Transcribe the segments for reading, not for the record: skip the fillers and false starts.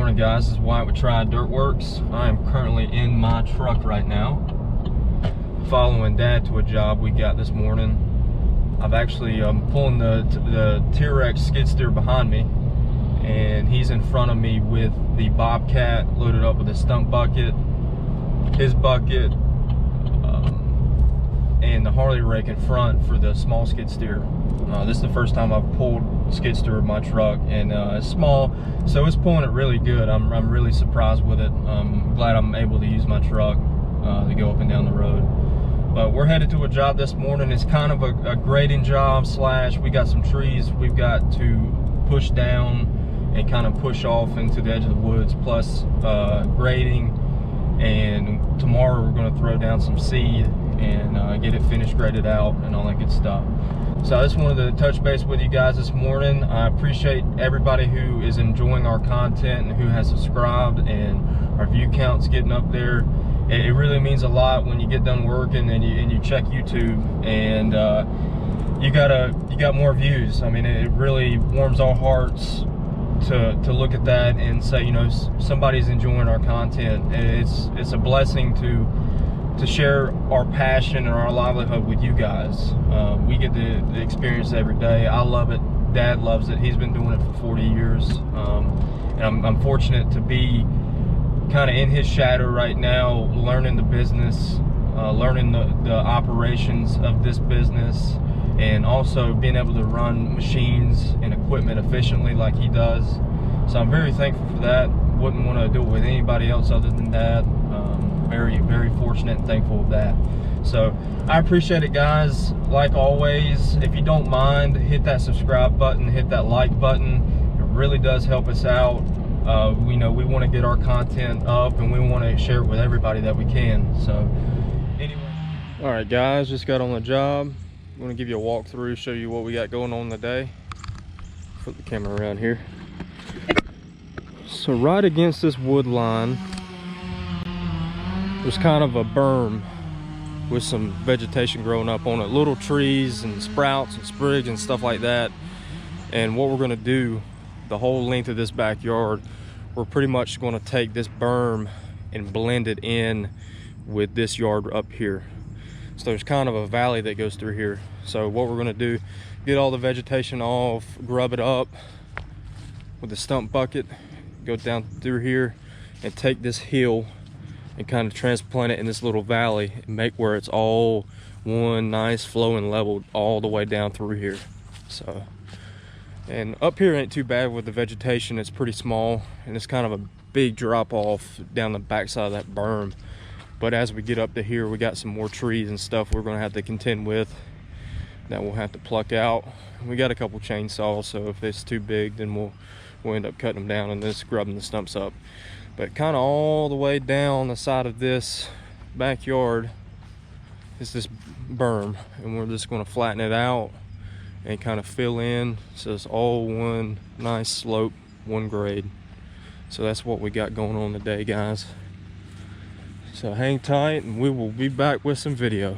morning, guys. This is Wyatt with Triad Dirtworks. I am currently in my truck right now, following Dad to a job we got this morning. I've actually pulling the T-Rex skid steer behind me, and he's in front of me with the BobCat loaded up with a stump bucket, his bucket, and the Harley rake in front for the small skid steer. This is the first time I've pulled skid steer with my truck, and it's small, so it's pulling it really good. I'm really surprised with it. I'm glad I'm able to use my truck to go up and down the road. But we're headed to a job this morning. It's kind of a grading job slash, we got some trees we've got to push down and kind of push off into the edge of the woods, plus grading. And tomorrow we're going to throw down some seed and get it finished, graded out, and all that good stuff. So I just wanted to touch base with you guys this morning. I appreciate everybody who is enjoying our content and who has subscribed, and our view count's getting up there. It really means a lot when you get done working and you check YouTube and you got more views. I mean, it really warms our hearts to look at that and say, you know, somebody's enjoying our content. It's a blessing to share our passion and our livelihood with you guys. We get to experience it every day. I love it. Dad loves it. He's been doing it for 40 years. And I'm fortunate to be kind of in his shadow right now, learning the business, learning the operations of this business, and also being able to run machines and equipment efficiently like he does. So I'm very thankful for that. Wouldn't want to do it with anybody else other than Dad. Very, very fortunate and thankful of that. So I appreciate it, guys. Like always, if you don't mind, hit that subscribe button, hit that like button. It really does help us out. We know we want to get our content up, and we want to share it with everybody that we can. So anyway, all right, guys, just got on the job. I'm going to give you a walkthrough, show you what we got going on today. Flip the camera around here. So right against this wood line, there's kind of a berm with some vegetation growing up on it, little trees and sprouts and sprigs and stuff like that. And what we're going to do, the whole length of this backyard, we're pretty much going to take this berm and blend it in with this yard up here. So there's kind of a valley that goes through here. So what we're going to do, get all the vegetation off, grub it up with the stump bucket, go down through here and take this hill and kind of transplant it in this little valley and make where it's all one nice flowing level all the way down through here. So, and up here ain't too bad with the vegetation. It's pretty small, and it's kind of a big drop off down the backside of that berm. But as we get up to here, we got some more trees and stuff we're gonna have to contend with that we'll have to pluck out. We got a couple chainsaws, so if it's too big, then we'll end up cutting them down and then scrubbing the stumps up. But kind of all the way down the side of this backyard is this berm, and we're just going to flatten it out and kind of fill in so it's all one nice slope, one grade. So that's what we got going on today, guys. So hang tight and we will be back with some video.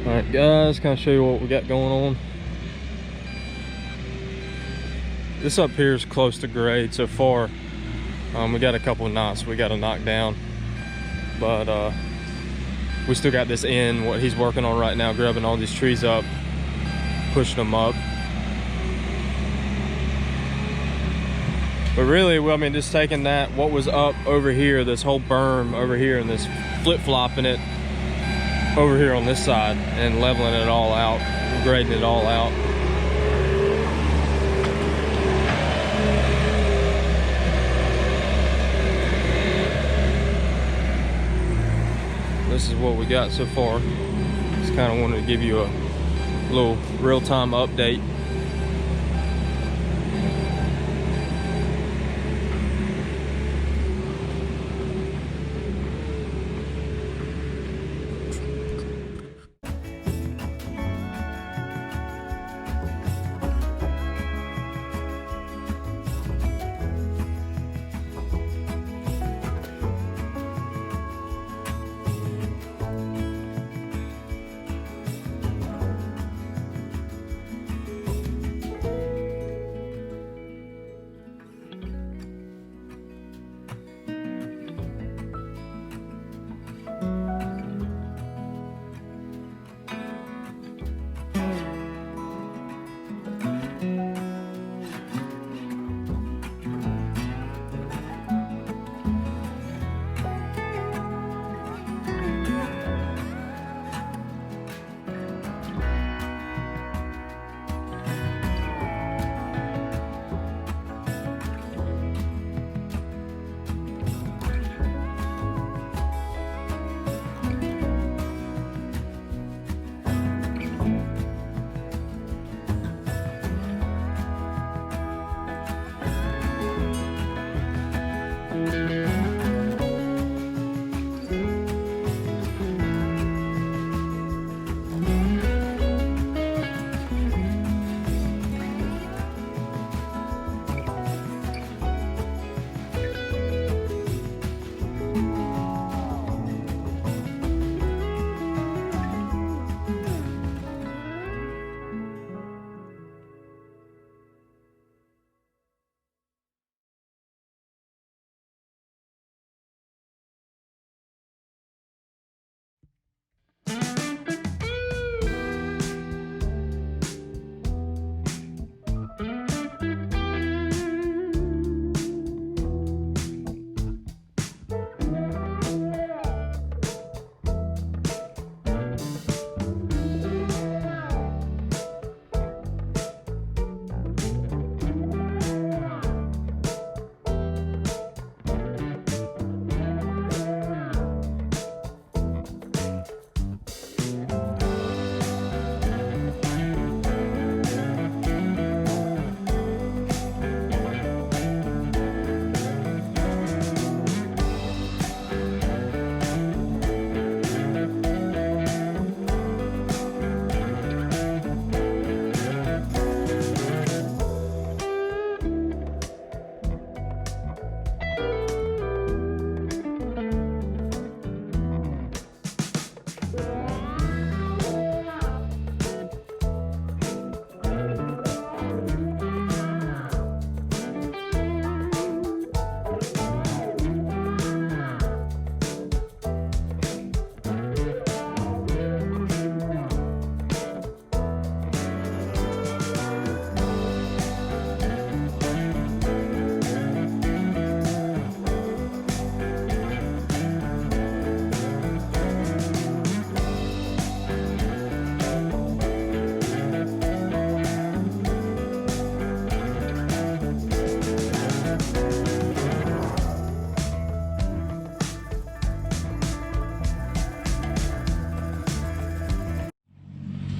Alright guys, kind of show you what we got going on. This up here is close to grade so far. We got a couple of knots we got to knock down, but we still got this end, what he's working on right now, grabbing all these trees up, pushing them up. But really, well, I mean, just taking that, what was up over here, this whole berm over here, and this flip-flopping it over here on this side and leveling it all out, grading it all out. This is what we got so far. Just kind of wanted to give you a little real-time update.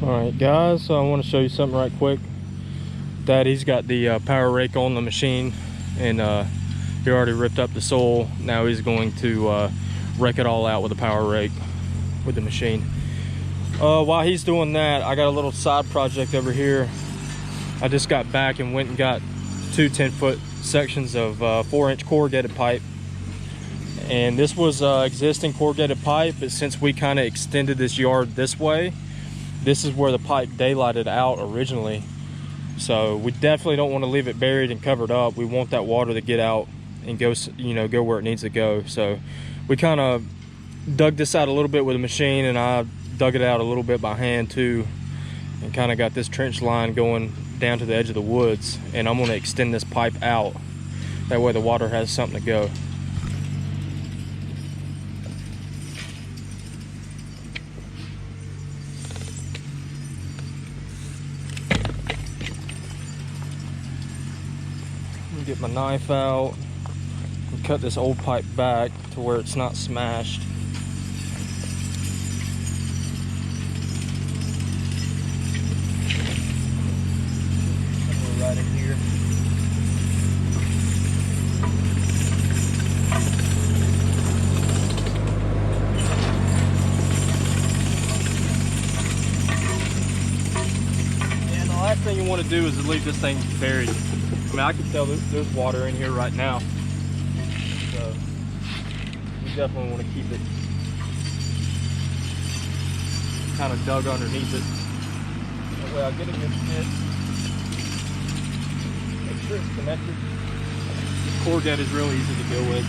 Alright guys, so I want to show you something right quick. Daddy's got the power rake on the machine, and he already ripped up the soil. Now he's going to rake it all out with a power rake with the machine. While he's doing that, I got a little side project over here. I just got back and went and got two 10-foot sections of 4-inch corrugated pipe. And this was existing corrugated pipe, but since we kind of extended this yard this way, this is where the pipe daylighted out originally. So we definitely don't want to leave it buried and covered up. We want that water to get out and go, you know, go where it needs to go. So we kind of dug this out a little bit with a machine, and I dug it out a little bit by hand too, and kind of got this trench line going down to the edge of the woods. And I'm going to extend this pipe out. That way the water has something to go. Get my knife out and cut this old pipe back to where it's not smashed. Somewhere right in here. And the last thing you want to do is leave this thing buried. I mean, I can tell there's water in here right now, so we definitely want to keep it kind of dug underneath it. That way I'll get a good fit. Make sure it's connected. This cord dead is real easy to go with.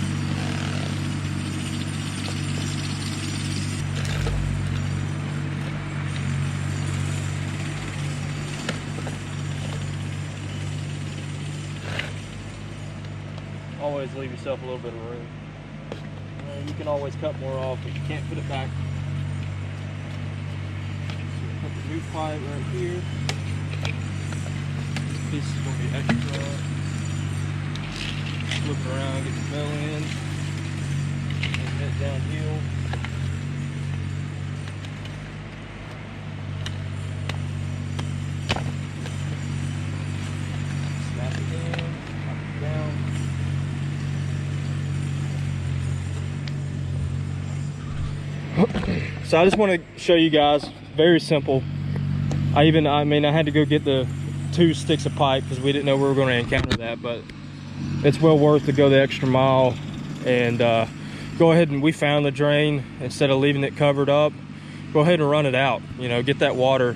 Always leave yourself a little bit of room. You can always cut more off, but you can't put it back. So put the new pipe right here. This piece is going to be extra. Flip it around, get the bell in, and head downhill. Snap it in, knock it down. So I just want to show you guys, very simple. I had to go get the 2 sticks of pipe because we didn't know we were going to encounter that, but it's well worth to go the extra mile and go ahead, and we found the drain. Instead of leaving it covered up, go ahead and run it out. You know, get that water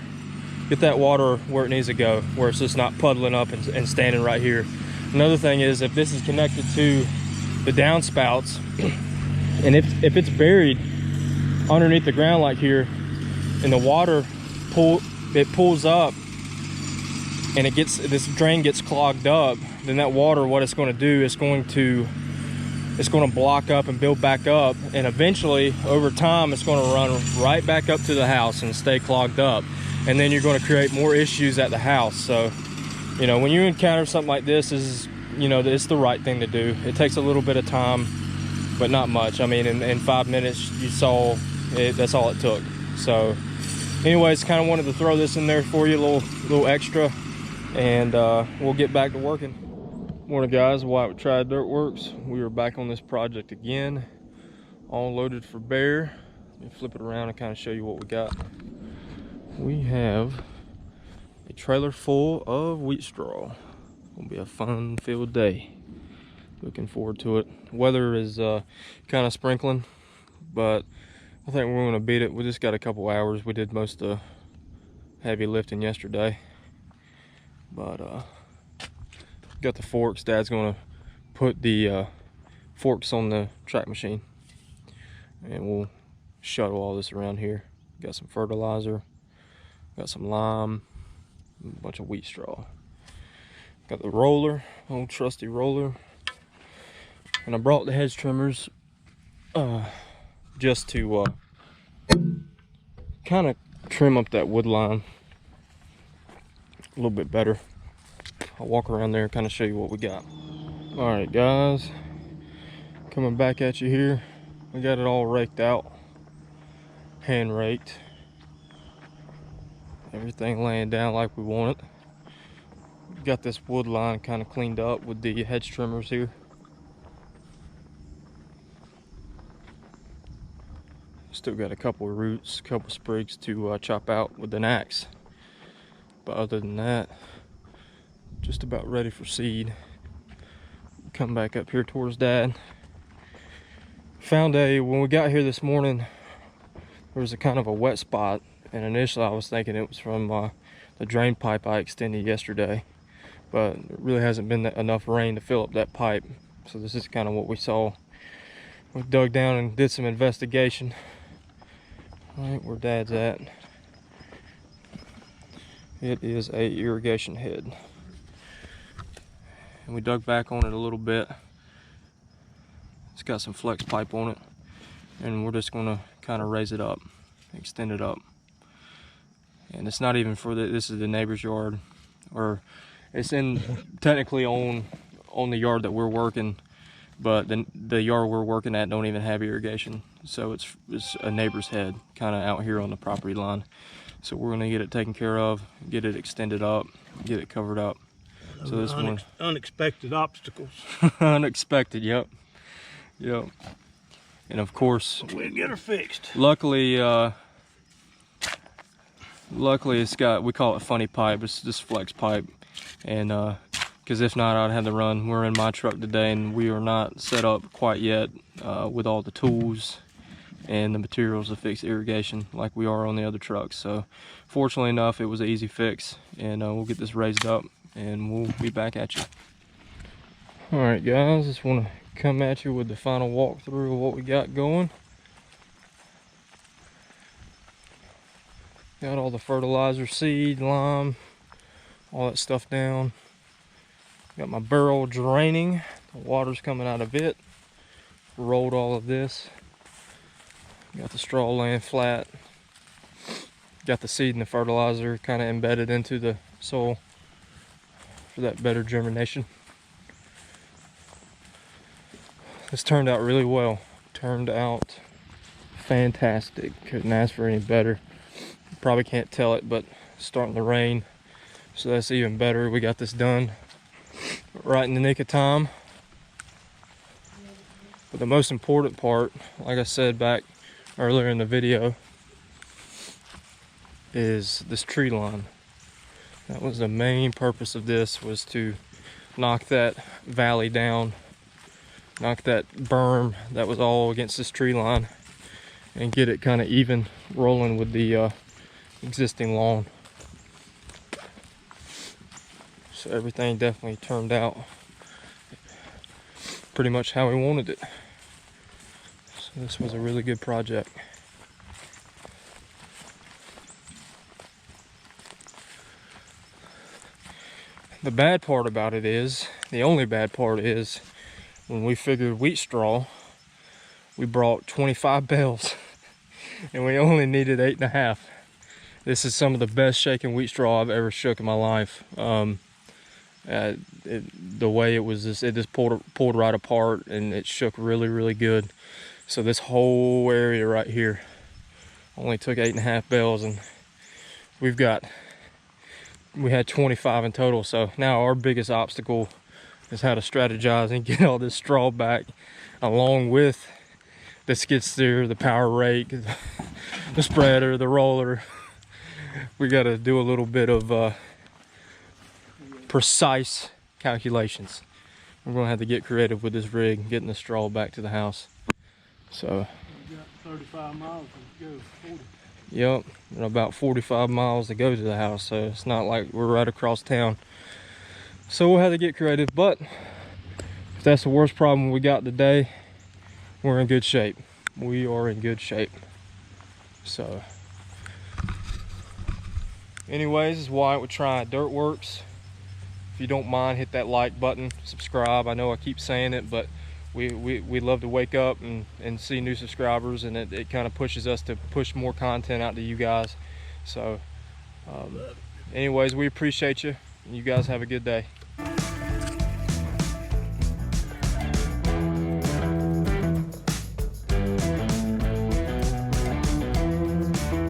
where it needs to go, where it's just not puddling up and standing right here. Another thing is, if this is connected to the downspouts, and if it's buried underneath the ground like here, and the water pulls up, and this drain gets clogged up, then that water, what it's going to do is it's going to block up and build back up, and eventually over time it's going to run right back up to the house and stay clogged up, and then you're going to create more issues at the house. So, you know, when you encounter something like this, it's the right thing to do. It takes a little bit of time, but not much. I mean, in 5 minutes you saw it, that's all it took. So anyways, kind of wanted to throw this in there for you, a little extra, and we'll get back to working. Morning guys, White with Triad Dirt Works. We are back on this project again, all loaded for bear. Let me flip it around and kind of show you what we got. We have a trailer full of wheat straw. Gonna be a fun filled day. Looking forward to it. Weather is kind of sprinkling, but I think we're gonna beat it. We just got a couple hours. We did most of the heavy lifting yesterday, but got the forks. Dad's gonna put the forks on the track machine, and we'll shuttle all this around here. Got some fertilizer, got some lime, a bunch of wheat straw. Got the roller, old trusty roller, and I brought the hedge trimmers just to kind of trim up that wood line a little bit better. I'll walk around there and kind of show you what we got. All right guys, coming back at you here. We got it all raked out, hand raked, everything laying down like we want it. Got this wood line kind of cleaned up with the hedge trimmers here. Still got a couple of roots, couple sprigs to chop out with an axe, but other than that, just about ready for seed. Come back up here towards Dad. When we got here this morning, there was a kind of a wet spot And initially I was thinking it was from the drain pipe I extended yesterday, but it really hasn't been enough rain to fill up that pipe. So this is kind of what we saw. We dug down and did some investigation. Right where Dad's at. It is a irrigation head. And we dug back on it a little bit. It's got some flex pipe on it. And we're just gonna kind of raise it up, extend it up. And it's not even for this is the neighbor's yard, or it's technically on the yard that we're working, but the yard we're working at don't even have irrigation. So it's a neighbor's head kind of out here on the property line. So we're gonna get it taken care of, get it extended up, get it covered up. So this one, unexpected obstacles. Unexpected, yep. And of course, we'll get her fixed. Luckily it's got, we call it funny pipe. It's just flex pipe, and because if not, I'd have to run. We're in my truck today, and we are not set up quite yet with all the tools and the materials to fix irrigation like we are on the other trucks. So fortunately enough, it was an easy fix, and we'll get this raised up and we'll be back at you. All right guys, just want to come at you with the final walkthrough of what we got going. Got all the fertilizer, seed, lime, all that stuff down. Got my barrel draining, the water's coming out of it. Rolled all of this. Got the straw laying flat. Got the seed and the fertilizer kind of embedded into the soil for that better germination. This turned out really well. Turned out fantastic. Couldn't ask for any better. You probably can't tell it, but it's starting to rain, so that's even better. We got this done right in the nick of time. But the most important part, like I said back earlier in the video, is this tree line. That was the main purpose of this, was to knock that valley down, knock that berm that was all against this tree line, and get it kind of even rolling with the existing lawn. So everything definitely turned out pretty much how we wanted it. So this was a really good project. The bad part about it is, the only bad part is, when we figured wheat straw, we brought 25 bales and we only needed 8.5. This is some of the best shaking wheat straw I've ever shook in my life. The way it was, it just pulled right apart, and it shook really good. So this whole area right here only took 8.5 bales, and we had 25 in total. So now our biggest obstacle is how to strategize and get all this straw back, along with the skid steer, the power rake, the spreader, the roller. We got to do a little bit of precise calculations. We're gonna have to get creative with this rig, getting the straw back to the house. So we got 35 miles to go. 40. Yep, and about 45 miles to go to the house, so it's not like we're right across town. So we'll have to get creative, but if that's the worst problem we got today, we're in good shape. We are in good shape. So anyways, this is Wyatt with Triad Dirt Works. If you don't mind, hit that like button, subscribe. I know I keep saying it, but we love to wake up and see new subscribers, and it kind of pushes us to push more content out to you guys. So anyways, we appreciate you, and you guys have a good day.